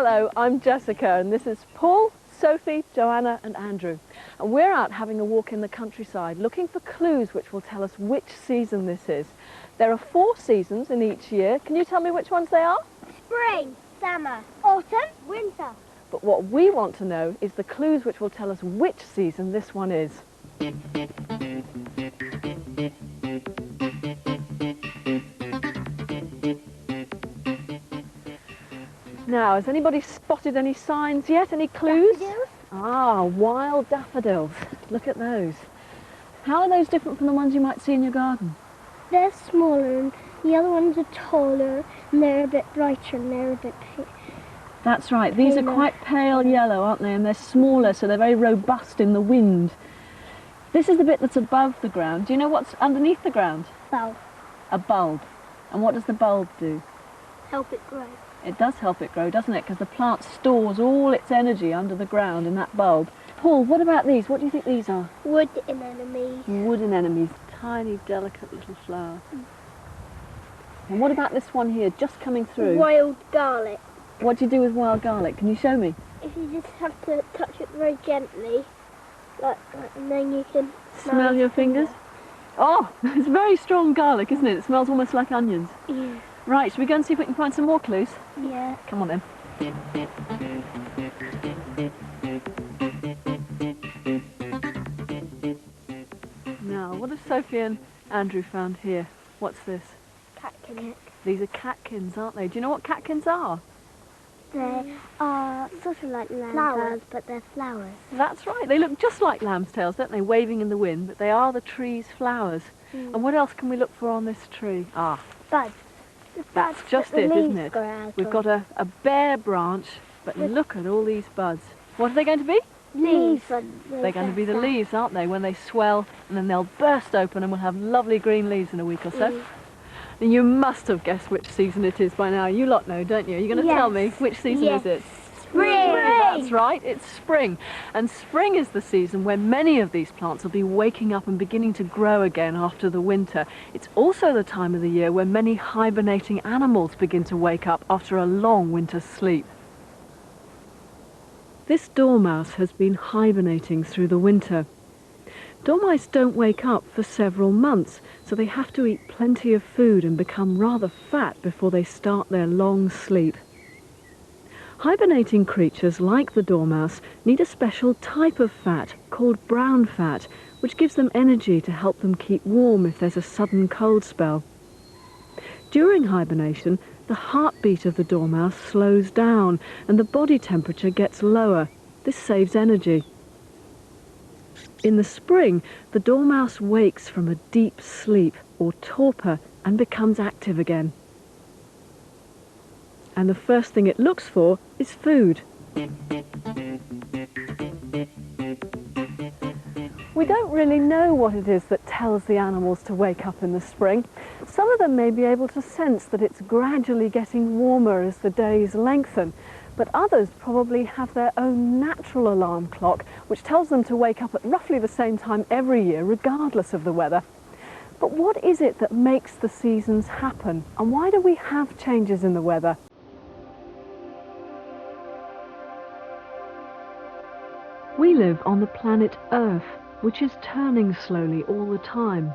Hello, I'm Jessica and this is Paul, Sophie, Joanna and Andrew. And we're out having a walk in the countryside looking for clues which will tell us which season this is. There are 4 seasons in each year. Can you tell me which ones they are? Spring, summer, autumn, winter. But what we want to know is the clues which will tell us which season this one is. Now, has anybody spotted any signs yet? Any clues? Daffodils? Ah, wild daffodils. Look at those. How are those different from the ones you might see in your garden? They're smaller and the other ones are taller and they're a bit brighter and they're a bit pink. That's right. These are quite pale yellow, aren't they? And they're smaller, so they're very robust in the wind. This is the bit that's above the ground. Do you know what's underneath the ground? Bulb. A bulb. And what does the bulb do? Help it grow. It does help it grow, doesn't it? Because the plant stores all its energy under the ground in that bulb. Paul, what about these? What do you think these are? Wood anemones. Wood anemones. Tiny, delicate little flower. And what about this one here, just coming through? Wild garlic. What do you do with wild garlic? Can you show me? If you just have to touch it very gently, like and then you can Smell your fingers? Oh, it's very strong garlic, isn't it? It smells almost like onions. Yeah. Right, should we go and see if we can find some more clues? Yeah. Come on then. Now, what have Sophie and Andrew found here? What's this? Catkins. These are catkins, aren't they? Do you know what catkins are? They are sort of like flowers, but they're flowers. That's right. They look just like lamb's tails, don't they? Waving in the wind, but they are the tree's flowers. And what else can we look for on this tree? Ah, Buds. that's just it, isn't it? We've got a bare branch, but look at all these buds. What are they going to be? Leaves. They're going to be the leaves, aren't they? When they swell, and then they'll burst open and we'll have lovely green leaves in a week or so. And you must have guessed which season it is by now. You lot know, don't you? You're going to tell me which season is it? Spring! That's right, it's spring. And spring is the season when many of these plants will be waking up and beginning to grow again after the winter. It's also the time of the year when many hibernating animals begin to wake up after a long winter's sleep. This dormouse has been hibernating through the winter. Dormice don't wake up for several months, so they have to eat plenty of food and become rather fat before they start their long sleep. Hibernating creatures like the dormouse need a special type of fat called brown fat, which gives them energy to help them keep warm if there's a sudden cold spell. During hibernation, the heartbeat of the dormouse slows down and the body temperature gets lower. This saves energy. In the spring, the dormouse wakes from a deep sleep or torpor and becomes active again. And the first thing it looks for is food. We don't really know what it is that tells the animals to wake up in the spring. Some of them may be able to sense that it's gradually getting warmer as the days lengthen, but others probably have their own natural alarm clock, which tells them to wake up at roughly the same time every year, regardless of the weather. But what is it that makes the seasons happen, and why do we have changes in the weather? We live on the planet Earth, which is turning slowly all the time.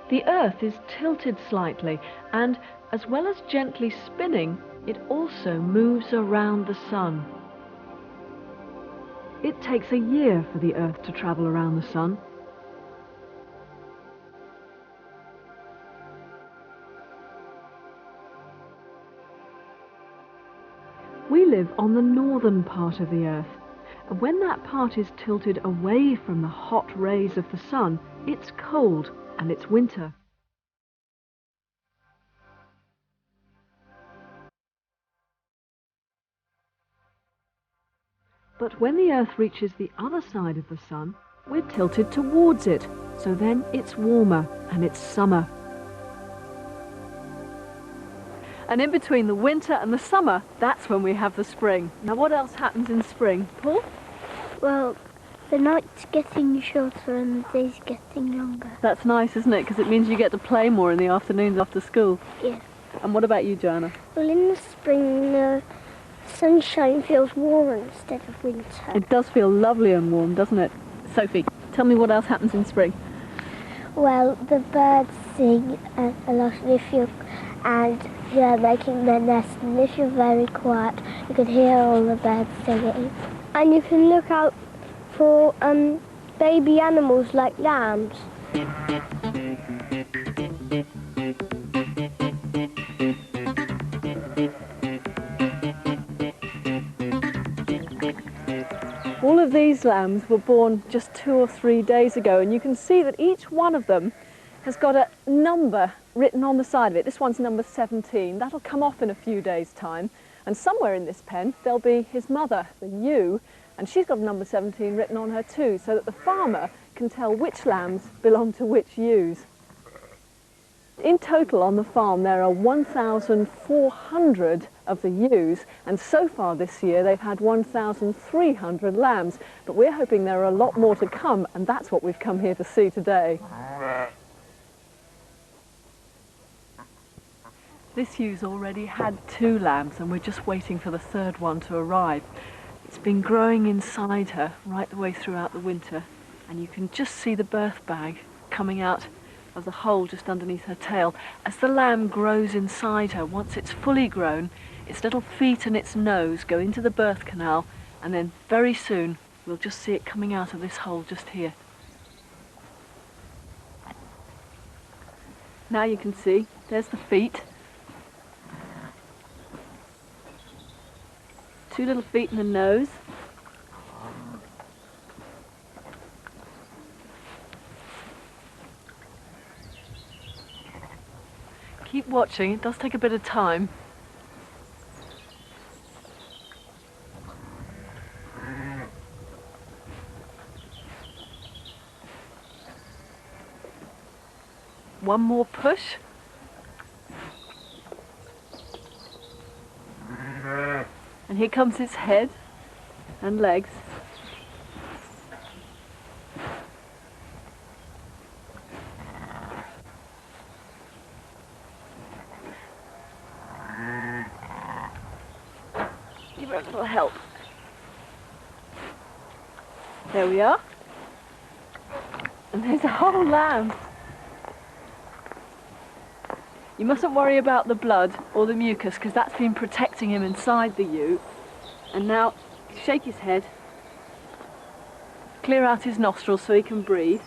The Earth is tilted slightly, and as well as gently spinning, it also moves around the Sun. It takes a year for the Earth to travel around the Sun. We live on the northern part of the Earth, and when that part is tilted away from the hot rays of the sun, it's cold and it's winter. But when the Earth reaches the other side of the sun, we're tilted towards it, so then it's warmer and it's summer. And in between the winter and the summer, that's when we have the spring. Now what else happens in spring? Paul? Well, The night's getting shorter and the day's getting longer. That's nice, isn't it? Because it means you get to play more in the afternoons after school. Yeah. And what about you, Joanna? Well, in the spring, the sunshine feels warmer instead of winter. It does feel lovely and warm, doesn't it? Sophie, tell me what else happens in spring. Well, the birds sing a lot, and they're making their nest, and if you're very quiet, you can hear all the birds singing. And you can look out for baby animals like lambs. All of these lambs were born just 2 or 3 days ago, and you can see that each one of them has got a number written on the side of it. This one's number 17. That'll come off in a few days' time, and somewhere in this pen there'll be his mother, the ewe, and she's got number 17 written on her too, so that the farmer can tell which lambs belong to which ewes. In total on the farm there are 1,400 of the ewes, and so far this year they've had 1,300 lambs, but we're hoping there are a lot more to come, and that's what we've come here to see today. This ewe's already had 2 lambs, and we're just waiting for the 3rd one to arrive. It's been growing inside her right the way throughout the winter, and you can just see the birth bag coming out of the hole just underneath her tail. As the lamb grows inside her, once it's fully grown, its little feet and its nose go into the birth canal, and then very soon we'll just see it coming out of this hole just here. Now you can see, there's the feet. 2 little feet and a nose. Keep watching, it does take a bit of time. One more push. And here comes its head and legs. Give her a little help. There we are. And there's a whole lamb. You mustn't worry about the blood or the mucus, because that's been protecting him inside the ewe. And now shake his head, clear out his nostrils so he can breathe.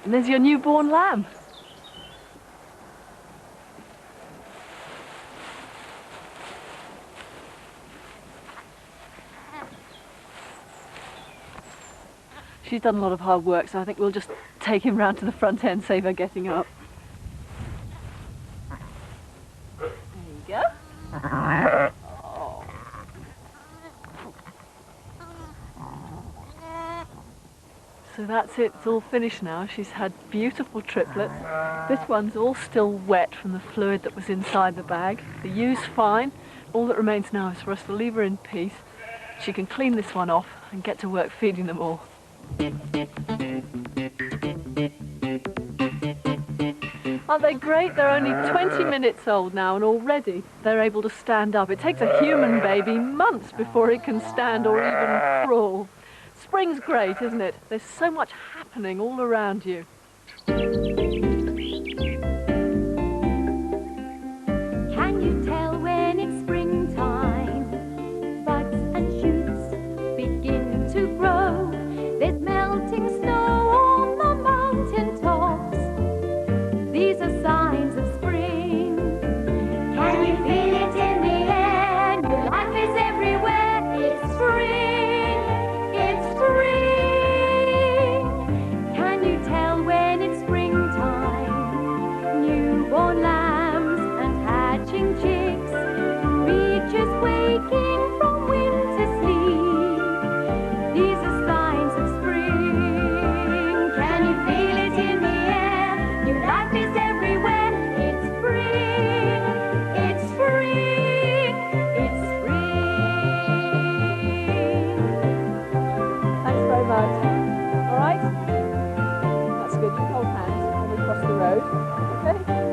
And there's your newborn lamb. She's done a lot of hard work, so I think we'll just take him round to the front end, save her getting up. There you go. Oh. So that's it, it's all finished now. She's had beautiful triplets. This one's all still wet from the fluid that was inside the bag. The ewe's fine. All that remains now is for us to leave her in peace. She can clean this one off and get to work feeding them all. Aren't they great? They're only 20 minutes old now, and already they're able to stand up. It takes a human baby months before it can stand or even crawl. Spring's great, isn't it? There's so much happening all around you. Can you tell when it's springtime? Buds and shoots begin to grow. There's melting snow on the mountain tops. These are signs of spring. Can you feel it in the air? Your life is everywhere. It's spring. It's spring. Can you tell when it's springtime? Newborn lambs and hatching chicks. Creatures waking from winter sleep. These are signs of spring. Can you feel it in the air? Your life is everywhere. road. Okay?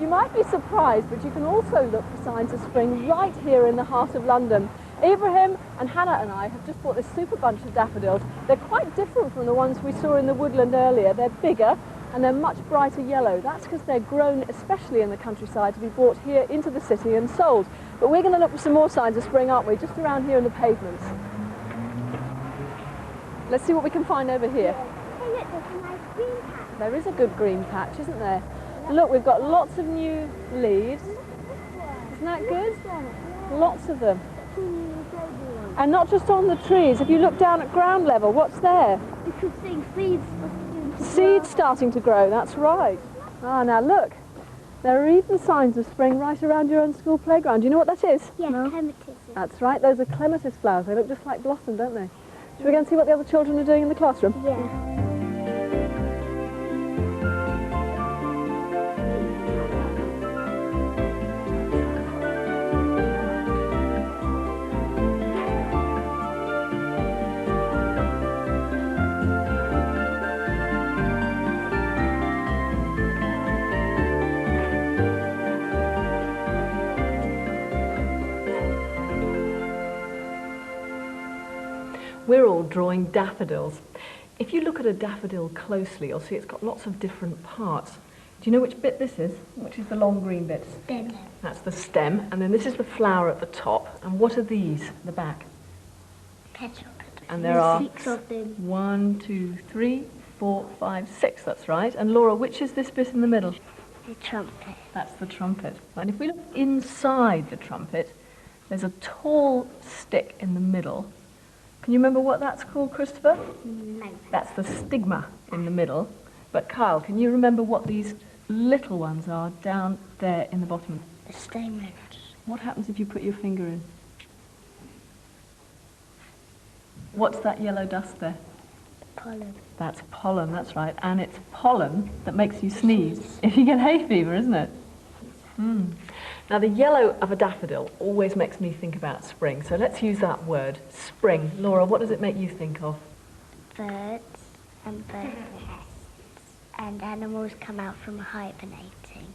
You might be surprised, but you can also look for signs of spring right here in the heart of London. Ibrahim and Hannah and I have just bought this super bunch of daffodils. They're quite different from the ones we saw in the woodland earlier. They're bigger and they're much brighter yellow. That's because they're grown, especially in the countryside, to be brought here into the city and sold. But we're going to look for some more signs of spring, aren't we? Just around here in the pavements. Let's see what we can find over here. Hey, look, there's a nice green patch. There is a good green patch, isn't there? Look, we've got lots of new leaves. Isn't that good? Lots of them. And not just on the trees. If you look down at ground level, what's there? You can see seeds. Seeds starting to grow, that's right. Ah, now look. There are even signs of spring right around your own school playground. Do you know what that is? Yes, No? clematis. That's right, those are clematis flowers. They look just like blossom, don't they? Shall we go and see what the other children are doing in the classroom? Yeah. We're all drawing daffodils. If you look at a daffodil closely, you'll see it's got lots of different parts. Do you know which bit this is? Which is the long green bit? Stem. That's the stem, and then this is the flower at the top. And what are these, the back? Petals. And there are 6 of them. 1, 2, 3, 4, 5, 6, that's right. And Laura, which is this bit in the middle? The trumpet. That's the trumpet. And if we look inside the trumpet, there's a tall stick in the middle. Can you remember what that's called, Christopher? No. That's the stigma in the middle. But Kyle, can you remember what these little ones are down there in the bottom? The stamens. What happens if you put your finger in? What's that yellow dust there? Pollen. That's pollen, that's right. And it's pollen that makes you sneeze if you get hay fever, isn't it? Mm. Now, the yellow of a daffodil always makes me think about spring, so let's use that word, spring. Laura, what does it make you think of? Birds and bird nests. And animals come out from hibernating.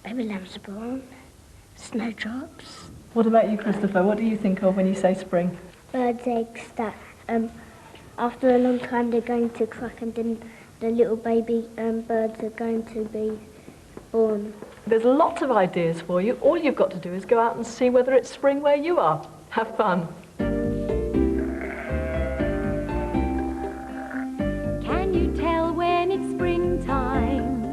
Baby lambs are born. Snowdrops. What about you, Christopher? What do you think of when you say spring? Birds' eggs that after a long time they're going to crack and then the little baby birds are going to be born. There's lots of ideas for you. All you've got to do is go out and see whether it's spring where you are. Have fun. Can you tell when it's springtime?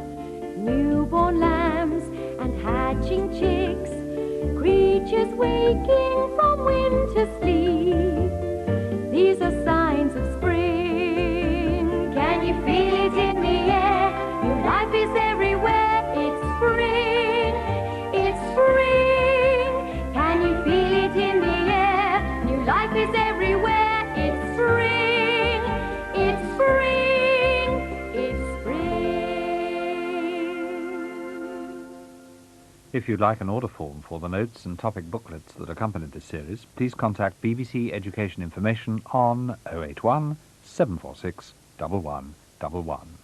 Newborn lambs and hatching chicks, creatures waking from winter sleep. These are signs of spring. Can you feel it in the air? New life is everywhere. It's spring. It's spring. Can you feel it in the air? New life is everywhere. It's spring. It's spring. It's spring. If you'd like an order form for the notes and topic booklets that accompany this series, please contact BBC Education Information on 081 746 1111.